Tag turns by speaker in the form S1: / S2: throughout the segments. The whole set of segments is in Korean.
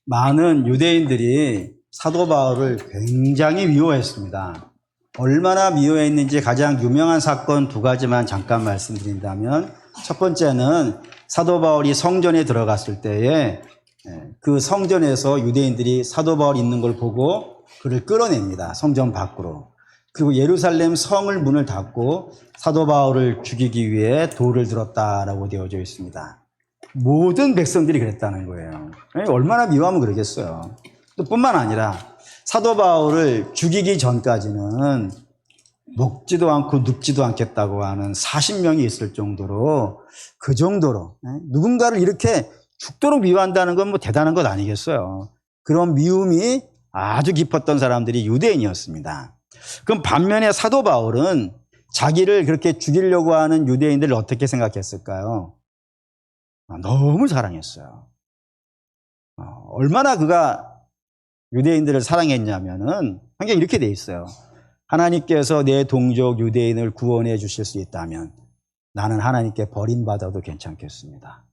S1: 많은 유대인들이 사도 바울을 굉장히 미워했습니다. 얼마나 미워했는지 가장 유명한 사건 두 가지만 잠깐 말씀드린다면, 첫 번째는 사도 바울이 성전에 들어갔을 때에 그 성전에서 유대인들이 사도 바울 있는 걸 보고 그를 끌어냅니다. 성전 밖으로. 그리고 예루살렘 성을 문을 닫고 사도 바울을 죽이기 위해 돌을 들었다라고 되어져 있습니다. 모든 백성들이 그랬다는 거예요. 얼마나 미워하면 그러겠어요. 또 뿐만 아니라 사도 바울을 죽이기 전까지는 먹지도 않고 눕지도 않겠다고 하는 40명이 있을 정도로, 그 정도로 누군가를 이렇게 죽도록 미워한다는 건 뭐 대단한 것 아니겠어요. 그런 미움이 아주 깊었던 사람들이 유대인이었습니다. 그럼 반면에 사도 바울은 자기를 그렇게 죽이려고 하는 유대인들을 어떻게 생각했을까요? 너무 사랑했어요. 얼마나 그가 유대인들을 사랑했냐면은 항상 이렇게 돼 있어요. 하나님께서 내 동족 유대인을 구원해 주실 수 있다면 나는 하나님께 버림받아도 괜찮겠습니다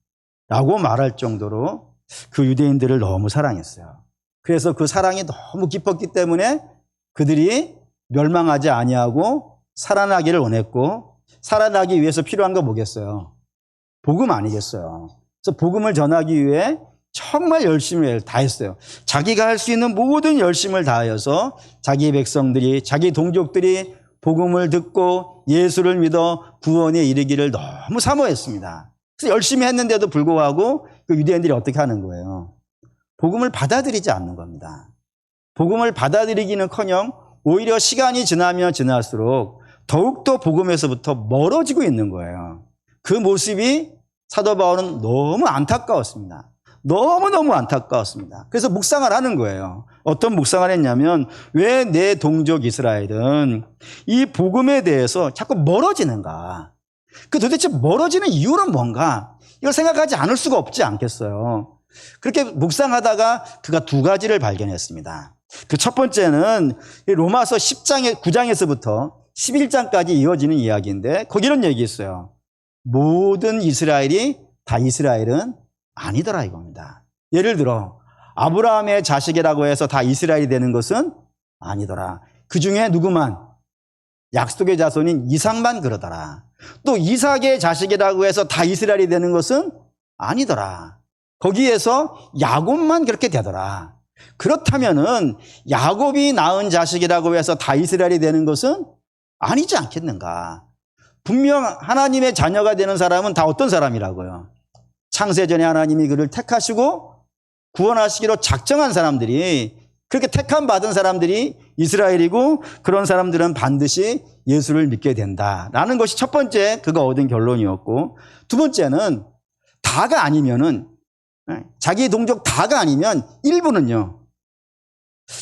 S1: 라고 말할 정도로 그 유대인들을 너무 사랑했어요. 그래서 그 사랑이 너무 깊었기 때문에 그들이 멸망하지 아니하고 살아나기를 원했고, 살아나기 위해서 필요한 거 뭐겠어요? 복음 아니겠어요. 그래서 복음을 전하기 위해 정말 열심히 다했어요. 자기가 할 수 있는 모든 열심을 다하여서 자기 백성들이, 자기 동족들이 복음을 듣고 예수를 믿어 구원에 이르기를 너무 사모했습니다. 그래서 열심히 했는데도 불구하고 그 유대인들이 어떻게 하는 거예요? 복음을 받아들이지 않는 겁니다. 복음을 받아들이기는커녕 오히려 시간이 지나면 지날수록 더욱더 복음에서부터 멀어지고 있는 거예요. 그 모습이 사도 바울은 너무 안타까웠습니다. 너무너무 안타까웠습니다. 그래서 묵상을 하는 거예요. 어떤 묵상을 했냐면, 왜 내 동족 이스라엘은 이 복음에 대해서 자꾸 멀어지는가? 그 도대체 멀어지는 이유는 뭔가? 이걸 생각하지 않을 수가 없지 않겠어요. 그렇게 묵상하다가 그가 두 가지를 발견했습니다. 그 첫 번째는 로마서 9장에서부터 11장까지 이어지는 이야기인데, 거기 이런 얘기 있어요. 모든 이스라엘이 다 이스라엘은 아니더라 이겁니다. 예를 들어 아브라함의 자식이라고 해서 다 이스라엘이 되는 것은 아니더라. 그 중에 누구만? 약속의 자손인 이삭만 그러더라. 또 이삭의 자식이라고 해서 다 이스라엘이 되는 것은 아니더라. 거기에서 야곱만 그렇게 되더라. 그렇다면은 야곱이 낳은 자식이라고 해서 다 이스라엘이 되는 것은 아니지 않겠는가? 분명 하나님의 자녀가 되는 사람은 다 어떤 사람이라고요? 창세전에 하나님이 그를 택하시고 구원하시기로 작정한 사람들이, 그렇게 택함 받은 사람들이 이스라엘이고, 그런 사람들은 반드시 예수를 믿게 된다라는 것이 첫 번째 그가 얻은 결론이었고, 두 번째는 다가 아니면은, 자기 동족 다가 아니면 일부는요,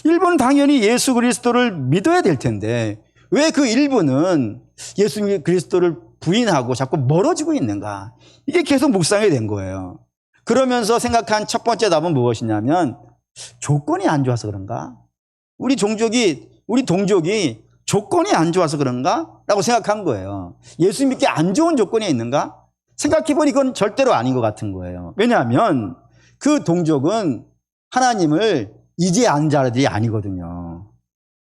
S1: 일부는 당연히 예수 그리스도를 믿어야 될 텐데 왜 그 일부는 예수 그리스도를 부인하고 자꾸 멀어지고 있는가? 이게 계속 묵상이 된 거예요. 그러면서 생각한 첫 번째 답은 무엇이냐면, 조건이 안 좋아서 그런가? 우리 동족이 조건이 안 좋아서 그런가? 라고 생각한 거예요. 예수 믿기 안 좋은 조건이 있는가? 생각해보니 그건 절대로 아닌 것 같은 거예요. 왜냐하면 그 동족은 하나님을 이제 아는 자들이 아니거든요.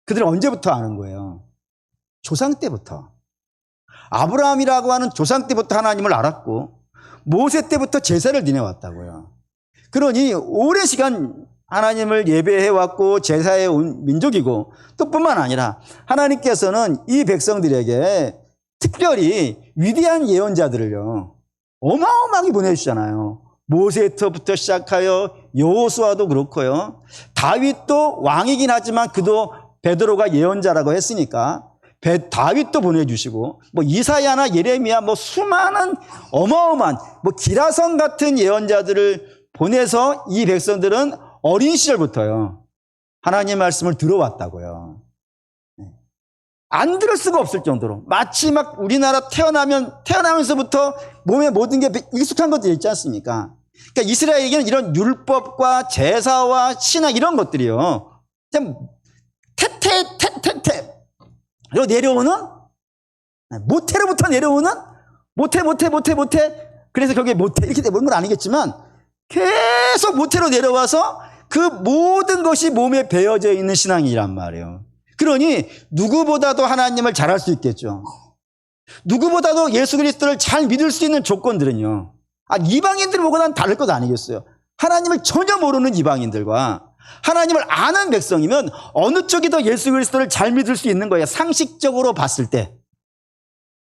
S1: 그들은 언제부터 아는 거예요? 조상 때부터. 아브라함이라고 하는 조상 때부터 하나님을 알았고, 모세 때부터 제사를 지내왔다고요. 그러니 오랜 시간 하나님을 예배해왔고 제사해 온 민족이고, 또 뿐만 아니라 하나님께서는 이 백성들에게 특별히 위대한 예언자들을요 어마어마하게 보내주잖아요. 모세부터 시작하여 여호수아도 그렇고요, 다윗도 왕이긴 하지만 그도 베드로가 예언자라고 했으니까 다윗도 보내주시고, 이사야나 예레미야, 수많은 어마어마한 기라성 같은 예언자들을 보내서 이 백성들은 어린 시절부터요 하나님 말씀을 들어왔다고요. 안 들을 수가 없을 정도로, 마치 우리나라 태어나면서부터 몸에 모든 게 익숙한 것들이 있지 않습니까? 그러니까 이스라엘에게는 이런 율법과 제사와 신앙 이런 것들이요 그냥 로 내려오는, 모태로부터 내려오는, 모태. 그래서 그게 모태 이렇게 되는 건 아니겠지만 계속 모태로 내려와서 그 모든 것이 몸에 배어져 있는 신앙이란 말이에요. 그러니 누구보다도 하나님을 잘 알 수 있겠죠. 누구보다도 예수 그리스도를 잘 믿을 수 있는 조건들은요. 이방인들 보고는 다를 것 아니겠어요. 하나님을 전혀 모르는 이방인들과 하나님을 아는 백성이면 어느 쪽이 더 예수 그리스도를 잘 믿을 수 있는 거예요. 상식적으로 봤을 때.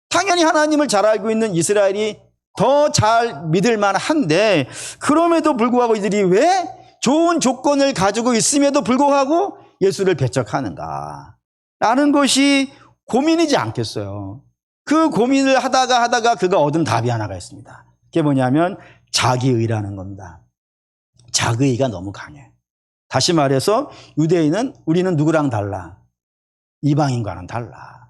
S1: 당연히 하나님을 잘 알고 있는 이스라엘이 더 잘 믿을 만한데, 그럼에도 불구하고 이들이 왜 좋은 조건을 가지고 있음에도 불구하고 예수를 배척하는가 라는 것이 고민이지 않겠어요. 그 고민을 하다가 그가 얻은 답이 하나가 있습니다. 그게 뭐냐면 자기의라는 겁니다. 자기의가 너무 강해. 다시 말해서 유대인은 우리는 누구랑 달라? 이방인과는 달라.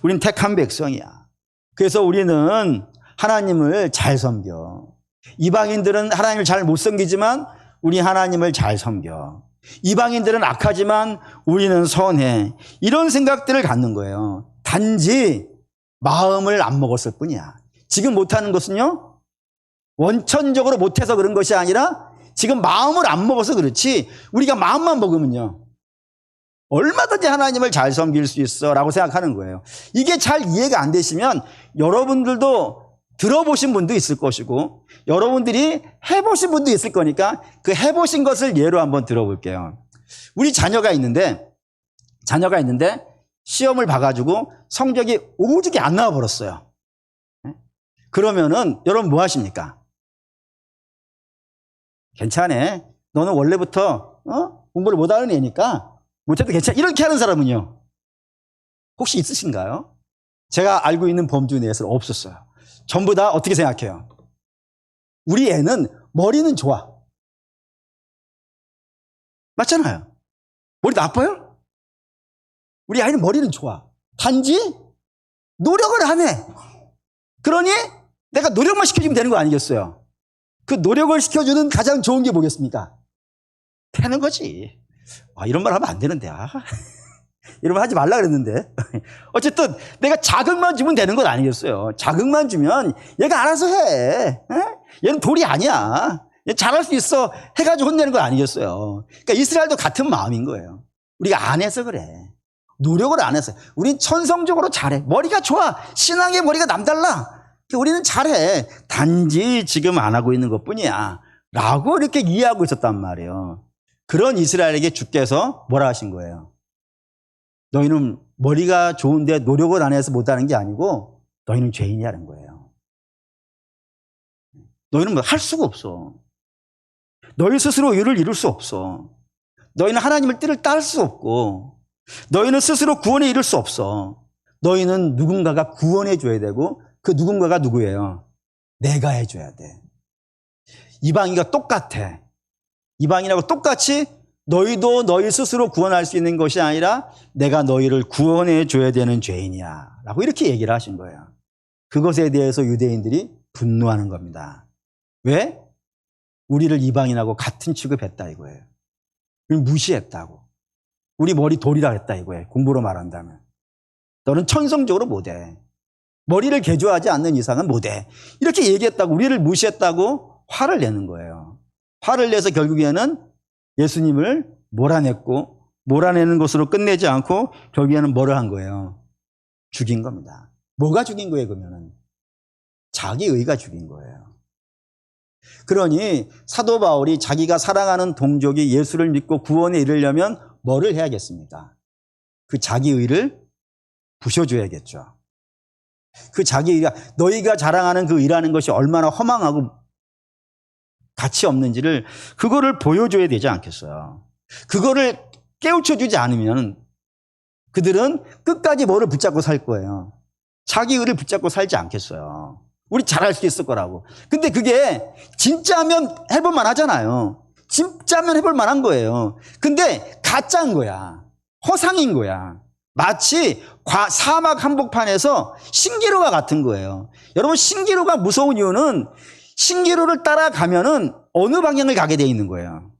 S1: 우린 택한 백성이야. 그래서 우리는 하나님을 잘 섬겨. 이방인들은 하나님을 잘 못 섬기지만 우리 하나님을 잘 섬겨. 이방인들은 악하지만 우리는 선해. 이런 생각들을 갖는 거예요. 단지 마음을 안 먹었을 뿐이야. 지금 못하는 것은요, 원천적으로 못해서 그런 것이 아니라 지금 마음을 안 먹어서 그렇지, 우리가 마음만 먹으면요 얼마든지 하나님을 잘 섬길 수 있어 라고 생각하는 거예요. 이게 잘 이해가 안 되시면 여러분들도 들어보신 분도 있을 것이고 여러분들이 해보신 분도 있을 거니까 그 해보신 것을 예로 한번 들어볼게요. 우리 자녀가 있는데 시험을 봐가지고 성적이 오죽이 안 나와버렸어요. 그러면은 여러분 뭐 하십니까? 괜찮아. 너는 원래부터 공부를 못하는 애니까 못해도 괜찮아. 이렇게 하는 사람은요, 혹시 있으신가요? 제가 알고 있는 범주 내에서는 없었어요. 전부 다 어떻게 생각해요? 우리 애는 머리는 좋아. 맞잖아요. 머리 나빠요? 우리 아이는 머리는 좋아. 단지 노력을 안 해. 그러니 내가 노력만 시켜주면 되는 거 아니겠어요? 그 노력을 시켜주는 가장 좋은 게 뭐겠습니까? 패는 거지. 이런 말 하면 안 되는데. 이런 말 하지 말라 그랬는데. 어쨌든 내가 자극만 주면 되는 건 아니겠어요. 자극만 주면 얘가 알아서 해. 얘는 돌이 아니야. 얘 잘할 수 있어 해가지고 혼내는 거 아니겠어요. 그러니까 이스라엘도 같은 마음인 거예요. 우리가 안 해서 그래. 노력을 안 해서. 우린 천성적으로 잘해. 머리가 좋아. 신앙의 머리가 남달라. 우리는 잘해. 단지 지금 안 하고 있는 것뿐이야 라고 이렇게 이해하고 있었단 말이에요. 그런 이스라엘에게 주께서 뭐라 하신 거예요? 너희는 머리가 좋은데 노력을 안 해서 못하는 게 아니고 너희는 죄인이라는 거예요. 너희는 뭐 할 수가 없어. 너희 스스로 의를 이룰 수 없어. 너희는 하나님의 뜻을 따를 수 없고 너희는 스스로 구원에 이를 수 없어. 너희는 누군가가 구원해 줘야 되고 그 누군가가 누구예요? 내가 해줘야 돼. 이방인과 똑같아. 이방인하고 똑같이 너희도 너희 스스로 구원할 수 있는 것이 아니라 내가 너희를 구원해 줘야 되는 죄인이야 라고 이렇게 얘기를 하신 거예요. 그것에 대해서 유대인들이 분노하는 겁니다. 왜? 우리를 이방인하고 같은 취급했다 이거예요. 우리 무시했다고. 우리 머리 돌이라 했다 이거예요. 공부로 말한다면. 너는 천성적으로 못해. 머리를 개조하지 않는 이상은 못해. 이렇게 얘기했다고, 우리를 무시했다고 화를 내는 거예요. 화를 내서 결국에는 예수님을 몰아냈고, 몰아내는 것으로 끝내지 않고 결국에는 뭐를 한 거예요? 죽인 겁니다. 뭐가 죽인 거예요, 그러면은? 자기 의가 죽인 거예요. 그러니 사도 바울이 자기가 사랑하는 동족이 예수를 믿고 구원에 이르려면 뭐를 해야겠습니까? 그 자기 의를 부셔줘야겠죠. 그 자기 의가, 너희가 자랑하는 그 의라는 것이 얼마나 허망하고 가치 없는지를 그거를 보여줘야 되지 않겠어요. 그거를 깨우쳐주지 않으면 그들은 끝까지 뭐를 붙잡고 살 거예요? 자기 의를 붙잡고 살지 않겠어요. 우리 잘할 수 있을 거라고. 근데 그게 진짜면 해볼만 하잖아요. 진짜면 해볼만 한 거예요. 근데 가짜인 거야. 허상인 거야. 마치 사막 한복판에서 신기루가 같은 거예요. 여러분, 신기루가 무서운 이유는 신기루를 따라가면은 어느 방향을 가게 돼 있는 거예요.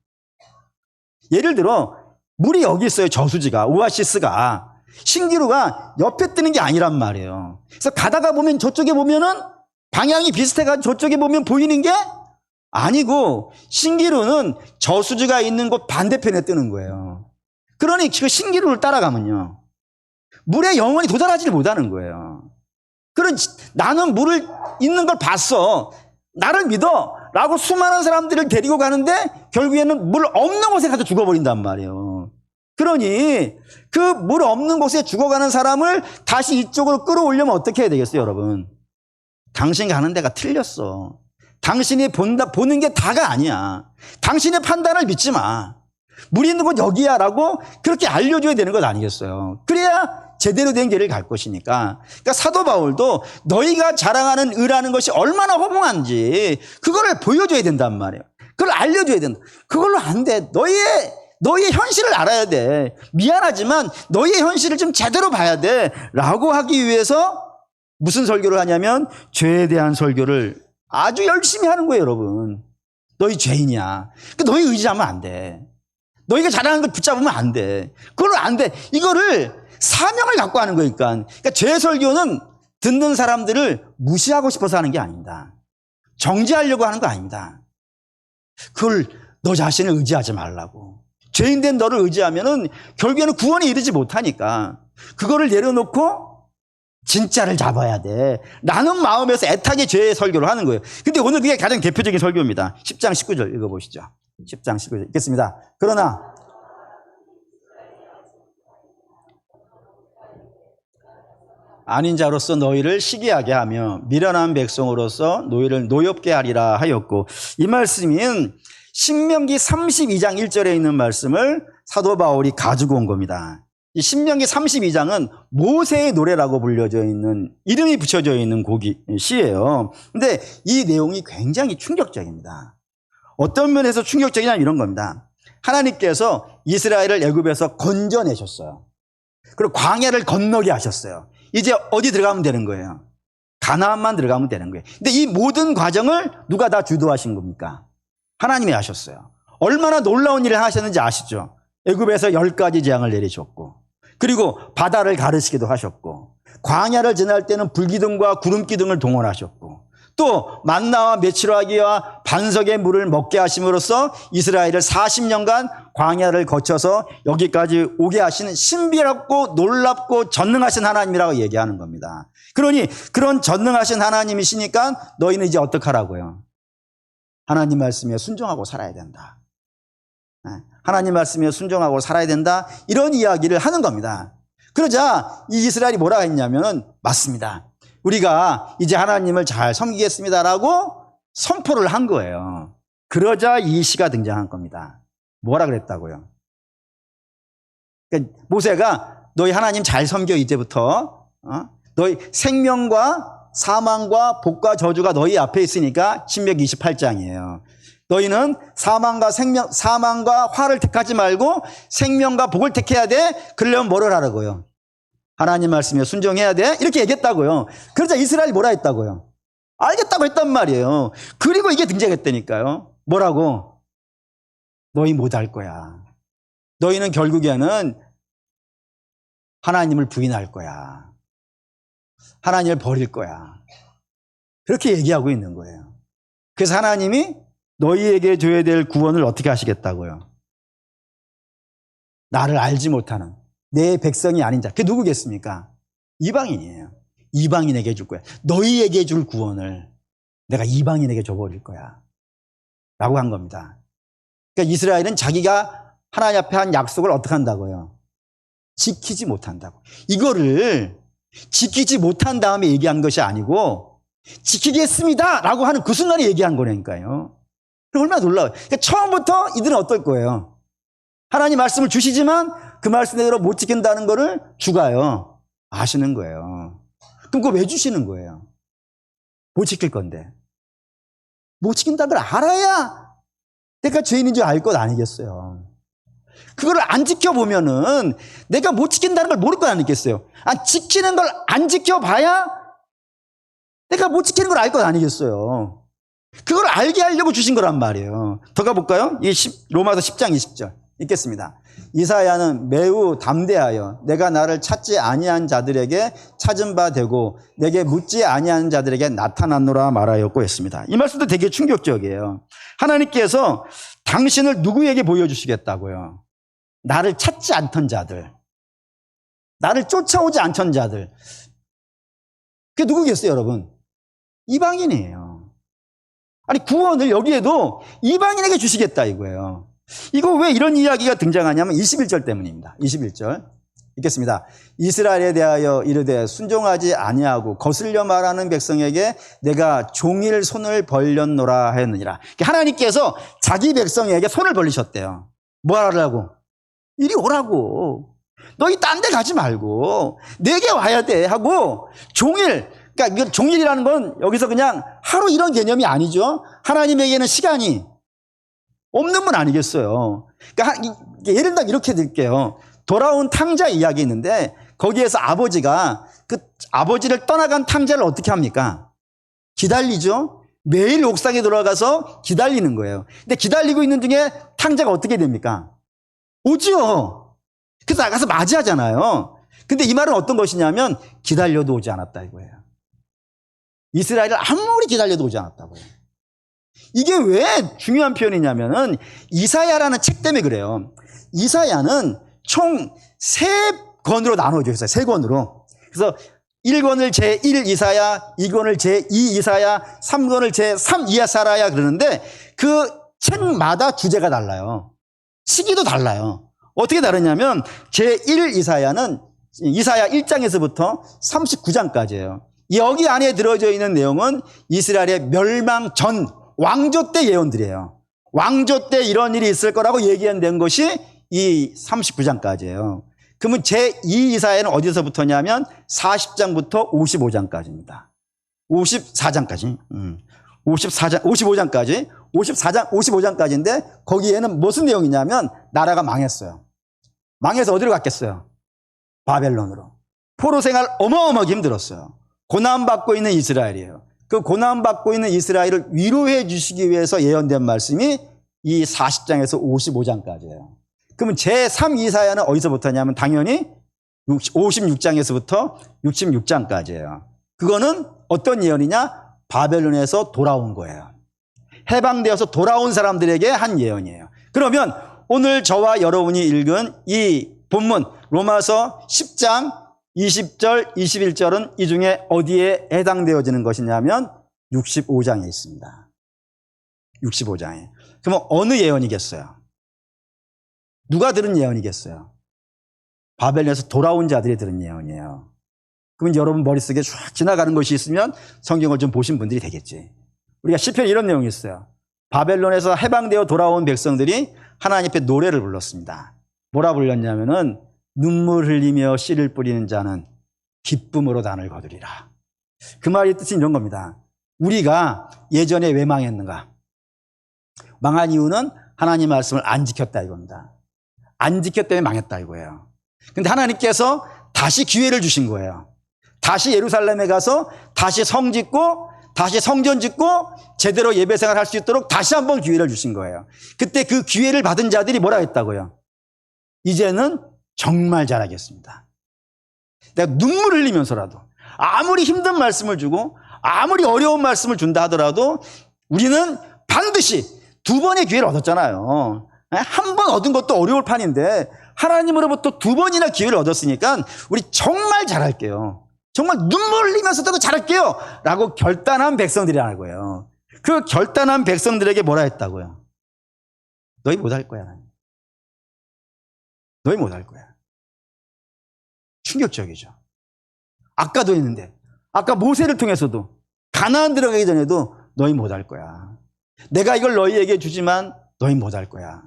S1: 예를 들어 물이 여기 있어요. 저수지가, 오아시스가. 신기루가 옆에 뜨는 게 아니란 말이에요. 그래서 가다가 보면 저쪽에 보면은 방향이 비슷해가지고 저쪽에 보면 보이는 게 아니고 신기루는 저수지가 있는 곳 반대편에 뜨는 거예요. 그러니 그 신기루를 따라가면요, 물에 영원히 도달하지를 못하는 거예요. 그런 나는 물을 있는 걸 봤어, 나를 믿어 라고 수많은 사람들을 데리고 가는데 결국에는 물 없는 곳에 가서 죽어버린단 말이에요. 그러니 그 물 없는 곳에 죽어가는 사람을 다시 이쪽으로 끌어올려면 어떻게 해야 되겠어요, 여러분? 당신 가는 데가 틀렸어. 당신이 보는 게 다가 아니야. 당신의 판단을 믿지 마. 물 있는 곳 여기야 라고 그렇게 알려줘야 되는 것 아니겠어요? 그래야 제대로 된 길을 갈 것이니까. 그러니까 사도 바울도 너희가 자랑하는 의라는 것이 얼마나 허무한지 그거를 보여줘야 된단 말이에요. 그걸 알려줘야 된다. 그걸로 안 돼. 너희의 현실을 알아야 돼. 미안하지만 너희의 현실을 좀 제대로 봐야 돼 라고 하기 위해서 무슨 설교를 하냐면 죄에 대한 설교를 아주 열심히 하는 거예요, 여러분. 너희 죄인이야. 너희 의지하면 안 돼. 너희가 잘하는 걸 붙잡으면 안 돼. 그걸로 안 돼. 이거를 사명을 갖고 하는 거니까. 그러니까 죄 설교는 듣는 사람들을 무시하고 싶어서 하는 게 아닙니다. 정죄하려고 하는 거 아닙니다. 그걸 너 자신을 의지하지 말라고. 죄인된 너를 의지하면은 결국에는 구원에 이르지 못하니까 그거를 내려놓고 진짜를 잡아야 돼 라는 마음에서 애타게 죄의 설교를 하는 거예요. 근데 오늘 그게 가장 대표적인 설교입니다. 10장 19절 읽어보시죠. 10장 19절 읽겠습니다. 그러나 아닌 자로서 너희를 시기하게 하며 미련한 백성으로서 너희를 노엽게 하리라 하였고, 이 말씀은 신명기 32장 1절에 있는 말씀을 사도 바울이 가지고 온 겁니다. 이 신명기 32장은 모세의 노래라고 불려져 있는, 이름이 붙여져 있는 시예요. 근데 이 내용이 굉장히 충격적입니다. 어떤 면에서 충격적이냐면 이런 겁니다. 하나님께서 이스라엘을 애굽에서 건져내셨어요. 그리고 광야를 건너게 하셨어요. 이제 어디 들어가면 되는 거예요? 가나안만 들어가면 되는 거예요. 근데 이 모든 과정을 누가 다 주도하신 겁니까? 하나님이 하셨어요. 얼마나 놀라운 일을 하셨는지 아시죠? 애굽에서 10가지 재앙을 내리셨고, 그리고 바다를 가르시기도 하셨고, 광야를 지날 때는 불기둥과 구름기둥을 동원하셨고, 또 만나와 메추라기와 반석의 물을 먹게 하심으로써 이스라엘을 40년간 광야를 거쳐서 여기까지 오게 하시는 신비롭고 놀랍고 전능하신 하나님이라고 얘기하는 겁니다. 그러니 그런 전능하신 하나님이시니까 너희는 이제 어떡하라고요? 하나님 말씀에 순종하고 살아야 된다. 하나님 말씀에 순종하고 살아야 된다. 이런 이야기를 하는 겁니다. 그러자 이 이스라엘이 뭐라 했냐면, 맞습니다. 우리가 이제 하나님을 잘 섬기겠습니다라고 선포를 한 거예요. 그러자 이 시가 등장한 겁니다. 뭐라 그랬다고요? 그러니까 모세가 너희 하나님 잘 섬겨 이제부터. 너희 생명과 사망과 복과 저주가 너희 앞에 있으니까 신명기 28장이에요. 너희는 사망과 화를 택하지 말고 생명과 복을 택해야 돼. 그러려면 뭐를 하라고요? 하나님 말씀에 순종해야 돼. 이렇게 얘기했다고요. 그러자 이스라엘이 뭐라 했다고요? 알겠다고 했단 말이에요. 그리고 이게 등장했다니까요. 뭐라고? 너희 못할 거야. 너희는 결국에는 하나님을 부인할 거야. 하나님을 버릴 거야. 그렇게 얘기하고 있는 거예요. 그래서 하나님이 너희에게 줘야 될 구원을 어떻게 하시겠다고요? 나를 알지 못하는 내 백성이 아닌 자. 그게 누구겠습니까? 이방인이에요. 이방인에게 줄 거야. 너희에게 줄 구원을 내가 이방인에게 줘버릴 거야 라고 한 겁니다. 그러니까 이스라엘은 자기가 하나님 앞에 한 약속을 어떻게 한다고요? 지키지 못한다고. 이거를 지키지 못한 다음에 얘기한 것이 아니고 지키겠습니다 라고 하는 그 순간에 얘기한 거라니까요. 얼마나 놀라워요. 그러니까 처음부터 이들은 어떨 거예요? 하나님 말씀을 주시지만 그 말씀대로 못 지킨다는 거를 주가요 아시는 거예요. 그럼 그거 왜 주시는 거예요? 못 지킬 건데. 못 지킨다는 걸 알아야 내가 죄인인 줄 알 것 아니겠어요? 그걸 안 지켜보면은 내가 못 지킨다는 걸 모를 것 아니겠어요? 지키는 걸 안 지켜봐야 내가 못 지키는 걸 알 것 아니겠어요? 그걸 알게 하려고 주신 거란 말이에요. 더 가볼까요? 로마서 10장 20절. 읽겠습니다. 이사야는 매우 담대하여 내가 나를 찾지 아니한 자들에게 찾은 바 되고 내게 묻지 아니한 자들에게 나타났노라 말하였고 했습니다. 이 말씀도 되게 충격적이에요. 하나님께서 당신을 누구에게 보여주시겠다고요? 나를 찾지 않던 자들, 나를 쫓아오지 않던 자들. 그게 누구겠어요, 여러분? 이방인이에요. 아니, 구원을 여기에도 이방인에게 주시겠다 이거예요. 이거 왜 이런 이야기가 등장하냐면 21절 때문입니다. 21절 읽겠습니다. 이스라엘에 대하여 이르되 순종하지 아니하고 거슬려 말하는 백성에게 내가 종일 손을 벌렸노라 하였느니라. 하나님께서 자기 백성에게 손을 벌리셨대요. 뭐 하라고? 이리 오라고. 너희 딴 데 가지 말고 내게 와야 돼 하고 종일, 그러니까 종일이라는 건 여기서 그냥 하루 이런 개념이 아니죠. 하나님에게는 시간이 없는 분 아니겠어요. 그러니까 예를 들어 이렇게 드릴게요. 돌아온 탕자 이야기 있는데 거기에서 아버지가 그 아버지를 떠나간 탕자를 어떻게 합니까? 기다리죠. 매일 옥상에 들어가서 기다리는 거예요. 근데 기다리고 있는 중에 탕자가 어떻게 됩니까? 오죠. 그래서 나가서 맞이하잖아요. 근데 이 말은 어떤 것이냐면 기다려도 오지 않았다 이거예요. 이스라엘을 아무리 기다려도 오지 않았다고요. 이게 왜 중요한 표현이냐면은 이사야라는 책 때문에 그래요. 이사야는 총 3권으로 나눠져 있어요. 3권으로. 그래서 1권을 제1 이사야, 2권을 제2 이사야, 3권을 제3 이사야 그러는데 그 책마다 주제가 달라요. 시기도 달라요. 어떻게 다르냐면 제1 이사야는 이사야 1장에서부터 39장까지예요. 여기 안에 들어져 있는 내용은 이스라엘의 멸망 전 왕조 때 예언들이에요. 왕조 때 이런 일이 있을 거라고 예견된 것이 이 39장까지예요. 그러면 제2 이사야는 어디서부터냐면 40장부터 55장까지입니다. 54장까지. 55장까지. 55장까지인데 거기에는 무슨 내용이냐면 나라가 망했어요. 망해서 어디로 갔겠어요? 바벨론으로. 포로 생활 어마어마하게 힘들었어요. 고난받고 있는 이스라엘이에요. 그 고난받고 있는 이스라엘을 위로해 주시기 위해서 예언된 말씀이 이 40장에서 55장까지예요. 그러면 제3 이사야는 어디서부터냐면 당연히 56장에서부터 66장까지예요. 그거는 어떤 예언이냐? 바벨론에서 돌아온 거예요. 해방되어서 돌아온 사람들에게 한 예언이에요. 그러면 오늘 저와 여러분이 읽은 이 본문 로마서 10장 20절, 21절은 이 중에 어디에 해당되어지는 것이냐면 65장에 있습니다. 65장에. 그러면 어느 예언이겠어요? 누가 들은 예언이겠어요? 바벨론에서 돌아온 자들이 들은 예언이에요. 그러면 여러분 머릿속에 쫙 지나가는 것이 있으면 성경을 좀 보신 분들이 되겠지. 우리가 시편에 이런 내용이 있어요. 바벨론에서 해방되어 돌아온 백성들이 하나님 앞에 노래를 불렀습니다. 뭐라 불렀냐면은 눈물 흘리며 씨를 뿌리는 자는 기쁨으로 단을 거두리라. 그 말의 뜻은 이런 겁니다. 우리가 예전에 왜 망했는가? 망한 이유는 하나님 말씀을 안 지켰다 이겁니다. 안 지켰기 때문에 망했다 이거예요. 근데 하나님께서 다시 기회를 주신 거예요. 다시 예루살렘에 가서 다시 성 짓고 다시 성전 짓고 제대로 예배 생활할 수 있도록 다시 한번 기회를 주신 거예요. 그때 그 기회를 받은 자들이 뭐라 했다고요? 이제는 정말 잘하겠습니다. 내가 눈물 흘리면서라도 아무리 힘든 말씀을 주고 아무리 어려운 말씀을 준다 하더라도 우리는 반드시 2번의 기회를 얻었잖아요. 한 번 얻은 것도 어려울 판인데 하나님으로부터 2번이나 기회를 얻었으니까 우리 정말 잘할게요. 정말 눈물 흘리면서도 잘할게요 라고 결단한 백성들이라는 거예요. 그 결단한 백성들에게 뭐라 했다고요? 너희 못할 거야. 너희 못할 거야. 충격적이죠. 아까도 했는데 아까 모세를 통해서도 가나안 들어가기 전에도 너희 못할 거야. 내가 이걸 너희에게 주지만 너희 못할 거야.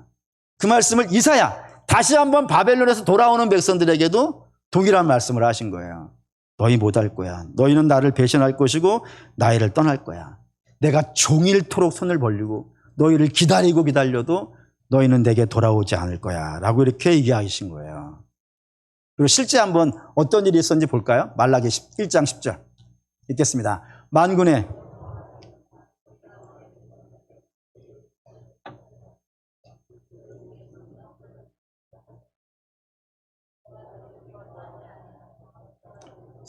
S1: 그 말씀을 이사야 다시 한번 바벨론에서 돌아오는 백성들에게도 동일한 말씀을 하신 거예요. 너희 못할 거야. 너희는 나를 배신할 것이고 나를 떠날 거야. 내가 종일토록 손을 벌리고 너희를 기다리고 기다려도 너희는 내게 돌아오지 않을 거야 라고 이렇게 얘기하신 거예요. 그리고 실제 한번 어떤 일이 있었는지 볼까요? 말라기 1장 10절 읽겠습니다. 만군의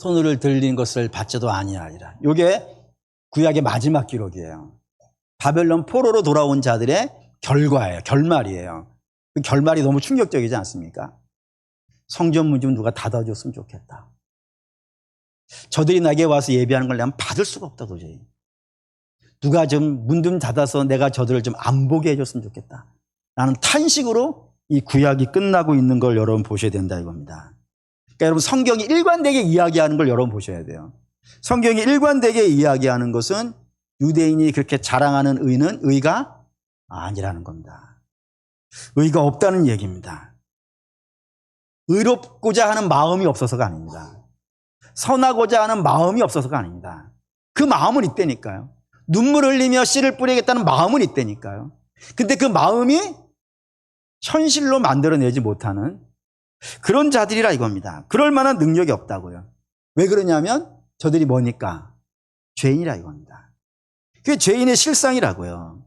S1: 손을 들린 것을 받지도 아니하리라. 이게 구약의 마지막 기록이에요. 바벨론 포로로 돌아온 자들의 결과예요. 결말이에요. 그 결말이 너무 충격적이지 않습니까? 성전 문 좀 누가 닫아줬으면 좋겠다. 저들이 나에게 와서 예배하는 걸 내가 받을 수가 없다 도저히. 누가 좀 문 좀 닫아서 내가 저들을 좀 안 보게 해줬으면 좋겠다. 라는 탄식으로 이 구약이 끝나고 있는 걸 여러분 보셔야 된다 이겁니다. 그러니까 여러분 성경이 일관되게 이야기하는 걸 여러분 보셔야 돼요. 성경이 일관되게 이야기하는 것은 유대인이 그렇게 자랑하는 의는 의가 아니라는 겁니다. 의가 없다는 얘기입니다. 의롭고자 하는 마음이 없어서가 아닙니다. 선하고자 하는 마음이 없어서가 아닙니다. 그 마음은 있다니까요. 눈물 흘리며 씨를 뿌리겠다는 마음은 있다니까요. 근데 그 마음이 현실로 만들어내지 못하는 그런 자들이라 이겁니다. 그럴 만한 능력이 없다고요. 왜 그러냐면 저들이 뭐니까? 죄인이라 이겁니다. 그게 죄인의 실상이라고요.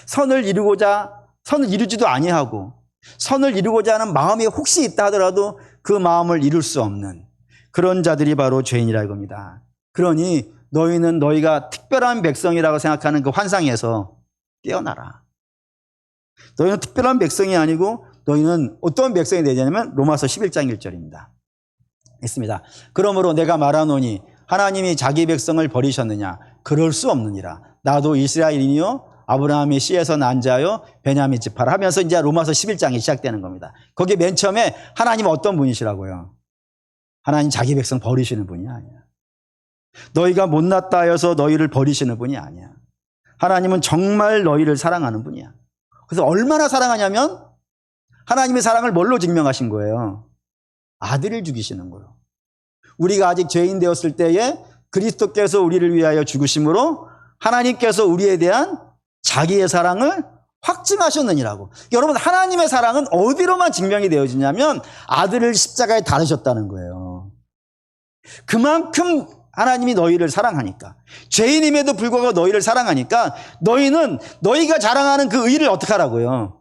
S1: 선을 이루지도 아니하고 선을 이루고자 하는 마음이 혹시 있다 하더라도 그 마음을 이룰 수 없는 그런 자들이 바로 죄인이라 이겁니다. 그러니 너희는 너희가 특별한 백성이라고 생각하는 그 환상에서 깨어나라. 너희는 특별한 백성이 아니고 너희는 어떤 백성이 되냐면 로마서 11장 1절입니다. 있습니다. 그러므로 내가 말하노니 하나님이 자기 백성을 버리셨느냐? 그럴 수 없느니라. 나도 이스라엘이니요 아브라함의 씨에서 난 자요 베냐민 지파라 하면서 이제 로마서 11장이 시작되는 겁니다. 거기 맨 처음에 하나님은 어떤 분이시라고요? 하나님 자기 백성 버리시는 분이 아니야. 너희가 못났다 하여서 너희를 버리시는 분이 아니야. 하나님은 정말 너희를 사랑하는 분이야. 그래서 얼마나 사랑하냐면 하나님의 사랑을 뭘로 증명하신 거예요? 아들을 죽이시는 거예요. 우리가 아직 죄인 되었을 때에 그리스도께서 우리를 위하여 죽으심으로 하나님께서 우리에 대한 자기의 사랑을 확증하셨느니라고. 여러분 하나님의 사랑은 어디로만 증명이 되어지냐면 아들을 십자가에 달으셨다는 거예요. 그만큼 하나님이 너희를 사랑하니까. 죄인임에도 불구하고 너희를 사랑하니까 너희는 너희가 자랑하는 그 의를 어떻게 하라고요?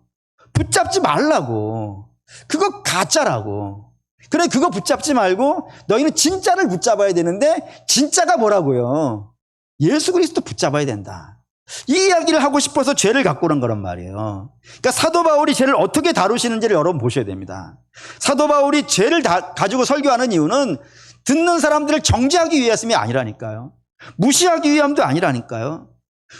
S1: 붙잡지 말라고. 그거 가짜라고. 그래 그거 붙잡지 말고 너희는 진짜를 붙잡아야 되는데 진짜가 뭐라고요? 예수 그리스도 붙잡아야 된다. 이 이야기를 하고 싶어서 죄를 갖고 오는 거란 말이에요. 그러니까 사도 바울이 죄를 어떻게 다루시는지를 여러분 보셔야 됩니다. 사도 바울이 죄를 가지고 설교하는 이유는 듣는 사람들을 정죄하기 위해서이 아니라니까요. 무시하기 위함도 아니라니까요.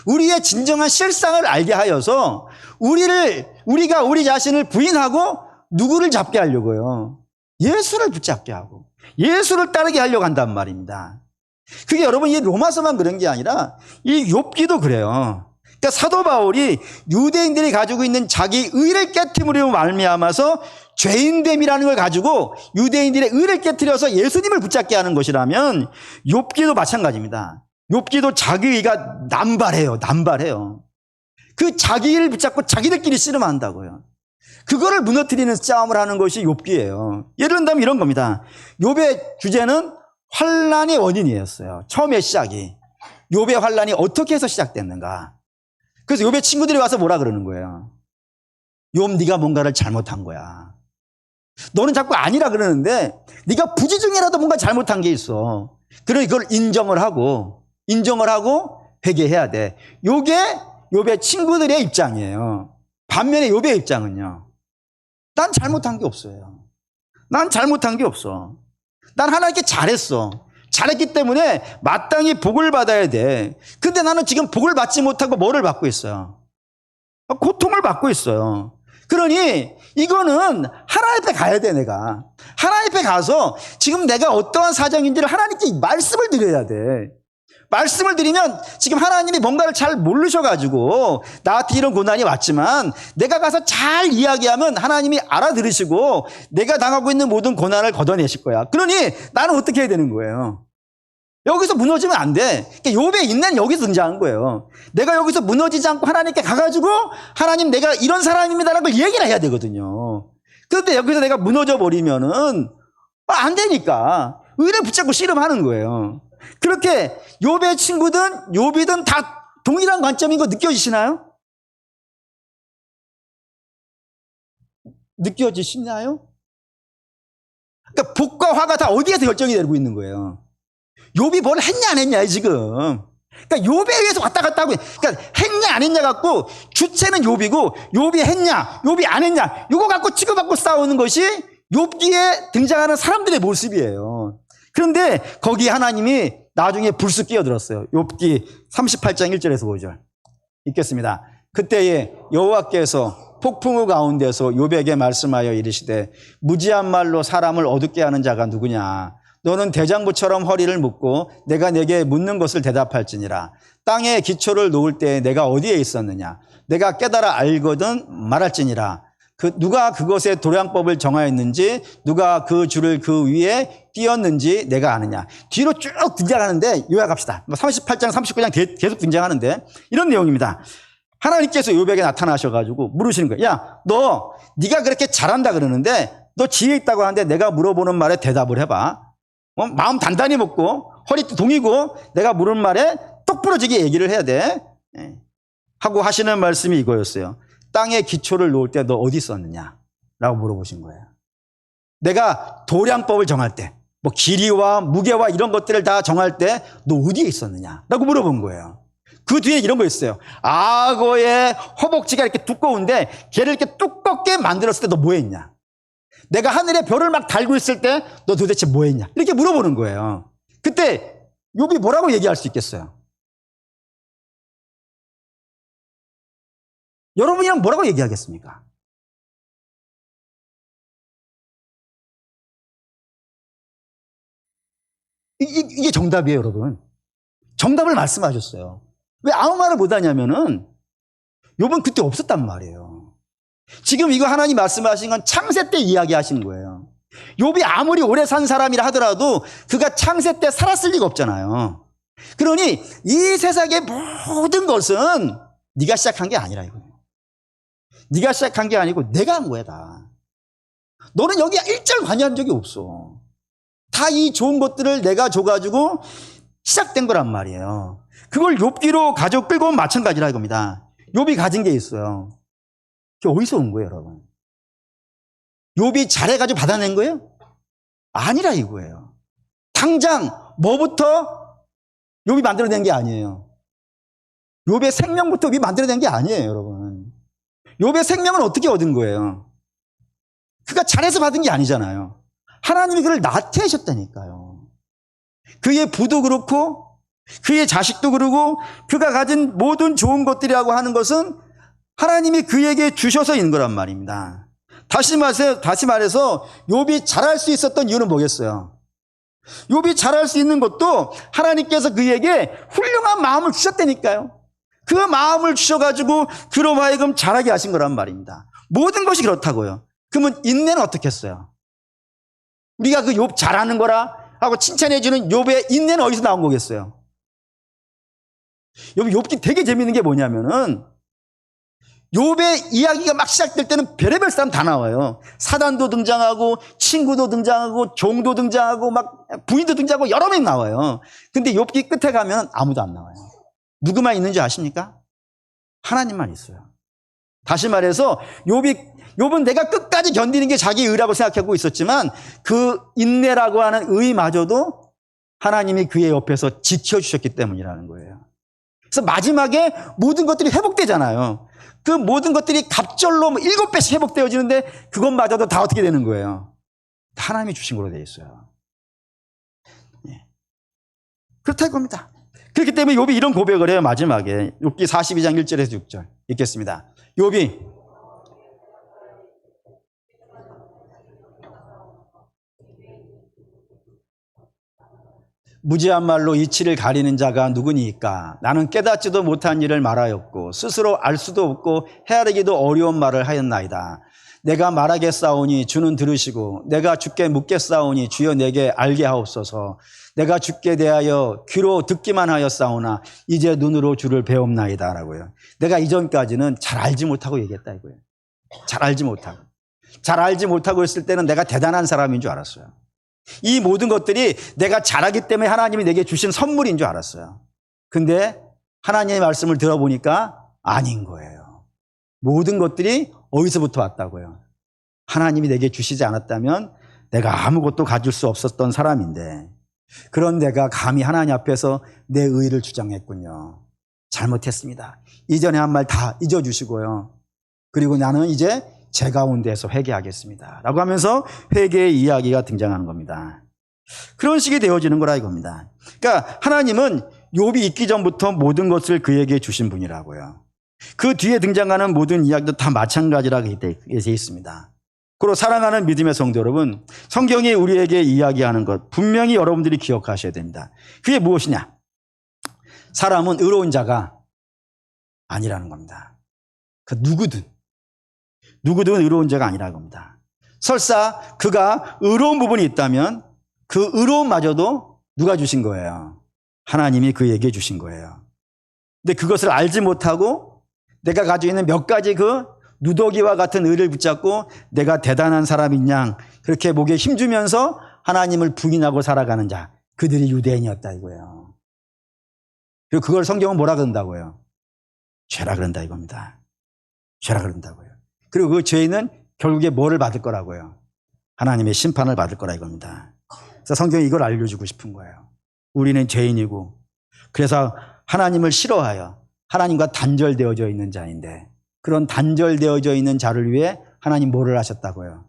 S1: 우리의 진정한 실상을 알게 하여서 우리가 우리 자신을 부인하고 누구를 잡게 하려고요? 예수를 붙잡게 하고 예수를 따르게 하려고 한단 말입니다. 그게 여러분 이 로마서만 그런 게 아니라 이 욥기도 그래요. 그러니까 사도 바울이 유대인들이 가지고 있는 자기 의를 깨트리므로 말미암아서 죄인됨이라는 걸 가지고 유대인들의 의를 깨트려서 예수님을 붙잡게 하는 것이라면 욥기도 마찬가지입니다. 욥기도 자기 의가 남발해요. 그 자기 의를 붙잡고 자기들끼리 씨름한다고요. 그거를 무너뜨리는 싸움을 하는 것이 욥기예요. 예를 든다면 이런 겁니다. 욥의 주제는 환란의 원인이었어요. 처음에 시작이. 욥의 환란이 어떻게 해서 시작됐는가. 그래서 욥의 친구들이 와서 뭐라 그러는 거예요? 욥 네가 뭔가를 잘못한 거야. 너는 자꾸 아니라 그러는데 네가 부지 중이라도 뭔가 잘못한 게 있어. 그러니 그걸 인정을 하고 회개해야 돼. 이게 욥의 친구들의 입장이에요. 반면에 욥의 입장은요. 난 잘못한 게 없어요. 난 잘못한 게 없어. 난 하나님께 잘했어. 잘했기 때문에 마땅히 복을 받아야 돼. 근데 나는 지금 복을 받지 못하고 뭐를 받고 있어요? 고통을 받고 있어요. 그러니 이거는 하나님 앞에 가야 돼. 내가 하나님 앞에 가서 지금 내가 어떠한 사정인지를 하나님께 말씀을 드려야 돼. 말씀을 드리면 지금 하나님이 뭔가를 잘 모르셔가지고 나한테 이런 고난이 왔지만 내가 가서 잘 이야기하면 하나님이 알아들으시고 내가 당하고 있는 모든 고난을 걷어내실 거야. 그러니 나는 어떻게 해야 되는 거예요? 여기서 무너지면 안 돼. 그러니까 욥의 인내는 여기서 등장한 거예요. 내가 여기서 무너지지 않고 하나님께 가가지고 하나님 내가 이런 사람입니다라는 걸 얘기를 해야 되거든요. 그런데 여기서 내가 무너져 버리면은 안 되니까 의를 붙잡고 씨름하는 거예요. 그렇게 욥의 친구든 욥이든 다 동일한 관점인 거 느껴지시나요? 느껴지시나요? 그러니까 복과 화가 다 어디에서 결정이 되고 있는 거예요? 욥이 뭘 했냐 안 했냐 지금. 그러니까 욥에 의해서 왔다 갔다 하고, 그러니까 했냐 안 했냐 갖고 주체는 욥이고, 욥이 했냐 욥이 안 했냐 이거 갖고 치고받고 싸우는 것이 욥기에 등장하는 사람들의 모습이에요. 그런데 거기 하나님이 나중에 불쑥 끼어들었어요. 욥기 38장 1절에서 5절 읽겠습니다. 그때에 여호와께서 폭풍우 가운데서 욥에게 말씀하여 이르시되 무지한 말로 사람을 어둡게 하는 자가 누구냐. 너는 대장부처럼 허리를 묶고 내가 내게 묻는 것을 대답할지니라. 땅에 기초를 놓을 때 내가 어디에 있었느냐. 내가 깨달아 알거든 말할지니라. 누가 그것의 도량법을 정하였는지 누가 그 줄을 그 위에 띄었는지 내가 아느냐. 뒤로 쭉 등장하는데 요약합시다. 38장 39장 계속 등장하는데 이런 내용입니다. 하나님께서 욥에게 나타나셔가지고 물으시는 거예요. 야, 네가 그렇게 잘한다 그러는데 너 지혜 있다고 하는데 내가 물어보는 말에 대답을 해봐. 마음 단단히 먹고 허리 동이고 내가 물은 말에 똑부러지게 얘기를 해야 돼. 하고 하시는 말씀이 이거였어요. 땅에 기초를 놓을 때 너 어디 있었느냐 라고 물어보신 거예요. 내가 도량법을 정할 때 뭐 길이와 무게와 이런 것들을 다 정할 때 너 어디에 있었느냐 라고 물어본 거예요. 그 뒤에 이런 거 있어요. 악어의 허벅지가 이렇게 두꺼운데 걔를 이렇게 두껍게 만들었을 때 너 뭐 했냐. 내가 하늘에 별을 막 달고 있을 때 너 도대체 뭐 했냐 이렇게 물어보는 거예요. 그때 욥이 뭐라고 얘기할 수 있겠어요? 여러분이랑 뭐라고 얘기하겠습니까? 이게 정답이에요, 여러분. 정답을 말씀하셨어요. 왜 아무 말을 못하냐면은 욥은 그때 없었단 말이에요. 지금 이거 하나님 말씀하신 건 창세 때 이야기하시는 거예요. 욥이 아무리 오래 산 사람이라 하더라도 그가 창세 때 살았을 리가 없잖아요. 그러니 이 세상의 모든 것은 네가 시작한 게 아니라 이거예요. 네가 시작한 게 아니고 내가 한 거야 다. 너는 여기 일절 관여한 적이 없어. 다 이 좋은 것들을 내가 줘가지고 시작된 거란 말이에요. 그걸 욥기로 가져 끌고 온 마찬가지라 이겁니다. 욥이 가진 게 있어요. 그게 어디서 온 거예요, 여러분? 욥이 잘해가지고 받아낸 거예요? 아니라 이거예요. 당장 뭐부터 욥이 만들어낸 게 아니에요. 욥의 생명부터 욥이 만들어낸 게 아니에요, 여러분. 욥의 생명은 어떻게 얻은 거예요? 그가 잘해서 받은 게 아니잖아요. 하나님이 그를 나태하셨다니까요. 그의 부도 그렇고 그의 자식도 그러고 그가 가진 모든 좋은 것들이라고 하는 것은 하나님이 그에게 주셔서 있는 거란 말입니다. 다시 말해서 욥이 잘할 수 있었던 이유는 뭐겠어요? 욥이 잘할 수 있는 것도 하나님께서 그에게 훌륭한 마음을 주셨다니까요. 그 마음을 주셔가지고 그로 하여금 잘하게 하신 거란 말입니다. 모든 것이 그렇다고요. 그러면 인내는 어떻게 했어요? 우리가 그 욥 잘하는 거라 하고 칭찬해주는 욥의 인내는 어디서 나온 거겠어요? 욥기 되게 재밌는 게 뭐냐면은 욥의 이야기가 막 시작될 때는 별의별 사람 다 나와요. 사단도 등장하고 친구도 등장하고 종도 등장하고 막 부인도 등장하고 여러 명 나와요. 근데 욥기 끝에 가면 아무도 안 나와요. 누구만 있는지 아십니까? 하나님만 있어요. 다시 말해서 욥은 내가 끝까지 견디는 게 자기 의라고 생각하고 있었지만 그 인내라고 하는 의마저도 하나님이 그의 옆에서 지켜주셨기 때문이라는 거예요. 그래서 마지막에 모든 것들이 회복되잖아요. 그 모든 것들이 갑절로 7배씩 회복되어지는데 그것마저도 다 어떻게 되는 거예요? 하나님이 주신 걸로 되어 있어요. 그렇다 이겁니다. 그렇기 때문에 욥이 이런 고백을 해요. 마지막에 욥기 42장 1절에서 6절 읽겠습니다. 욥이 무지한 말로 이치를 가리는 자가 누구니까? 나는 깨닫지도 못한 일을 말하였고 스스로 알 수도 없고 헤아리기도 어려운 말을 하였나이다. 내가 말하겠사오니 주는 들으시고 내가 주께 묻겠사오니 주여 내게 알게 하옵소서. 내가 주께 대하여 귀로 듣기만 하였사오나 이제 눈으로 주를 배웁나이다 라고요. 내가 이전까지는 잘 알지 못하고 얘기했다 이거예요. 잘 알지 못하고 있을 때는 내가 대단한 사람인 줄 알았어요. 이 모든 것들이 내가 잘하기 때문에 하나님이 내게 주신 선물인 줄 알았어요. 근데 하나님의 말씀을 들어보니까 아닌 거예요. 모든 것들이 어디서부터 왔다고요? 하나님이 내게 주시지 않았다면 내가 아무것도 가질 수 없었던 사람인데 그런 내가 감히 하나님 앞에서 내 의의를 주장했군요. 잘못했습니다. 이전에 한 말 다 잊어주시고요. 그리고 나는 이제 제 가운데서 회개하겠습니다. 라고 하면서 회개의 이야기가 등장하는 겁니다. 그런 식이 되어지는 거라 이겁니다. 그러니까 하나님은 욥이 있기 전부터 모든 것을 그에게 주신 분이라고요. 그 뒤에 등장하는 모든 이야기도 다 마찬가지라고 되어 있습니다. 그리고 사랑하는 믿음의 성도 여러분, 성경이 우리에게 이야기하는 것 분명히 여러분들이 기억하셔야 됩니다. 그게 무엇이냐? 사람은 의로운 자가 아니라는 겁니다. 그 누구든 의로운 자가 아니라는 겁니다. 설사 그가 의로운 부분이 있다면 그 의로움마저도 누가 주신 거예요? 하나님이 그에게 주신 거예요. 근데 그것을 알지 못하고 내가 가지고 있는 몇 가지 그 누더기와 같은 의를 붙잡고 내가 대단한 사람인 양 그렇게 목에 힘주면서 하나님을 부인하고 살아가는 자, 그들이 유대인이었다 이거예요. 그리고 그걸 성경은 뭐라 그런다고요? 죄라 그런다 이겁니다. 죄라 그런다고요. 그리고 그 죄인은 결국에 뭐를 받을 거라고요? 하나님의 심판을 받을 거라 이겁니다. 그래서 성경이 이걸 알려주고 싶은 거예요. 우리는 죄인이고 그래서 하나님을 싫어하여 하나님과 단절되어져 있는 자인데 그런 단절되어져 있는 자를 위해 하나님 뭐를 하셨다고요?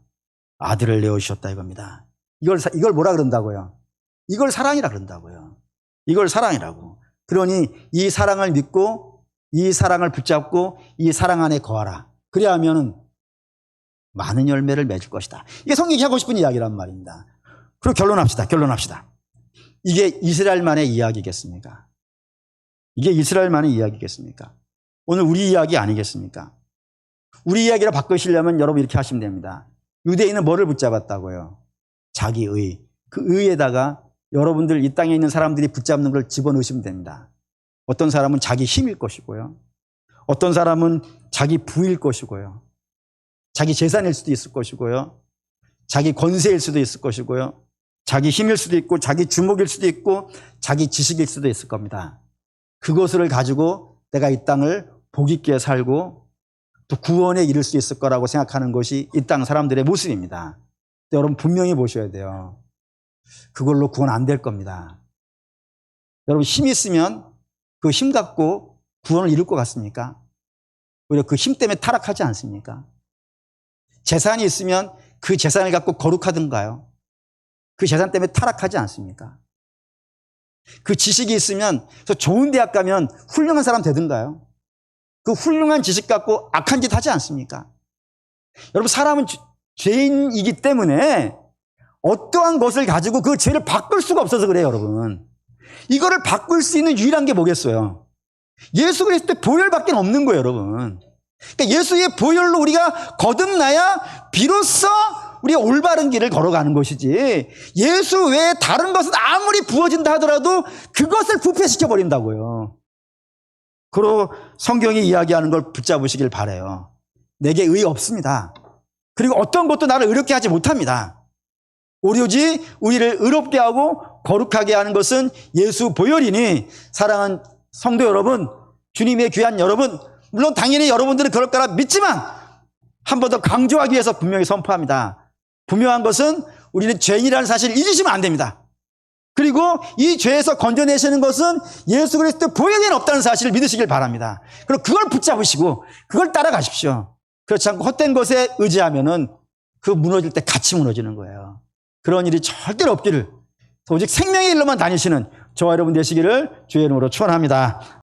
S1: 아들을 내어주셨다 이겁니다. 이걸 뭐라 그런다고요? 이걸 사랑이라 그런다고요. 이걸 사랑이라고. 그러니 이 사랑을 믿고 이 사랑을 붙잡고 이 사랑 안에 거하라. 그래야 하면은 많은 열매를 맺을 것이다. 이게 성경이 하고 싶은 이야기란 말입니다. 그리고 결론합시다. 이게 이스라엘만의 이야기겠습니까? 이게 이스라엘만의 이야기겠습니까? 오늘 우리 이야기 아니겠습니까? 우리 이야기를 바꾸시려면 여러분 이렇게 하시면 됩니다. 유대인은 뭐를 붙잡았다고요? 자기의. 그 의에다가 여러분들 이 땅에 있는 사람들이 붙잡는 걸 집어넣으시면 됩니다. 어떤 사람은 자기 힘일 것이고요. 어떤 사람은 자기 부일 것이고요. 자기 재산일 수도 있을 것이고요. 자기 권세일 수도 있을 것이고요. 자기 힘일 수도 있고 자기 주목일 수도 있고 자기 지식일 수도 있을 겁니다. 그것을 가지고 내가 이 땅을 복 있게 살고 또 구원에 이를 수 있을 거라고 생각하는 것이 이 땅 사람들의 모습입니다. 여러분 분명히 보셔야 돼요. 그걸로 구원 안 될 겁니다. 여러분 힘이 있으면 그 힘 갖고 구원을 이룰 것 같습니까? 오히려 그 힘 때문에 타락하지 않습니까? 재산이 있으면 그 재산을 갖고 거룩하든가요? 그 재산 때문에 타락하지 않습니까? 그 지식이 있으면 저 좋은 대학 가면 훌륭한 사람 되든가요? 그 훌륭한 지식 갖고 악한 짓 하지 않습니까? 여러분 사람은 죄인이기 때문에 어떠한 것을 가지고 그 죄를 바꿀 수가 없어서 그래요 여러분. 이거를 바꿀 수 있는 유일한 게 뭐겠어요? 예수 그리스도의 보혈밖에 없는 거예요 여러분. 그러니까 예수의 보혈로 우리가 거듭나야 비로소 우리가 올바른 길을 걸어가는 것이지 예수 외에 다른 것은 아무리 부어진다 하더라도 그것을 부패시켜 버린다고요. 그리고 성경이 이야기하는 걸 붙잡으시길 바라요. 내게 의 없습니다. 그리고 어떤 것도 나를 의롭게 하지 못합니다. 오로지 우리를 의롭게 하고 거룩하게 하는 것은 예수 보혈이니 사랑하는 성도 여러분, 주님의 귀한 여러분, 물론 당연히 여러분들은 그럴 거라 믿지만 한 번 더 강조하기 위해서 분명히 선포합니다. 분명한 것은 우리는 죄인이라는 사실을 잊으시면 안 됩니다. 그리고 이 죄에서 건져내시는 것은 예수 그리스도 보혈에는 없다는 사실을 믿으시길 바랍니다. 그리고 그걸 붙잡으시고 그걸 따라가십시오. 그렇지 않고 헛된 것에 의지하면은 그 무너질 때 같이 무너지는 거예요. 그런 일이 절대로 없기를 오직 생명의 일로만 다니시는 저와 여러분 되시기를 주의 이름으로 축원합니다.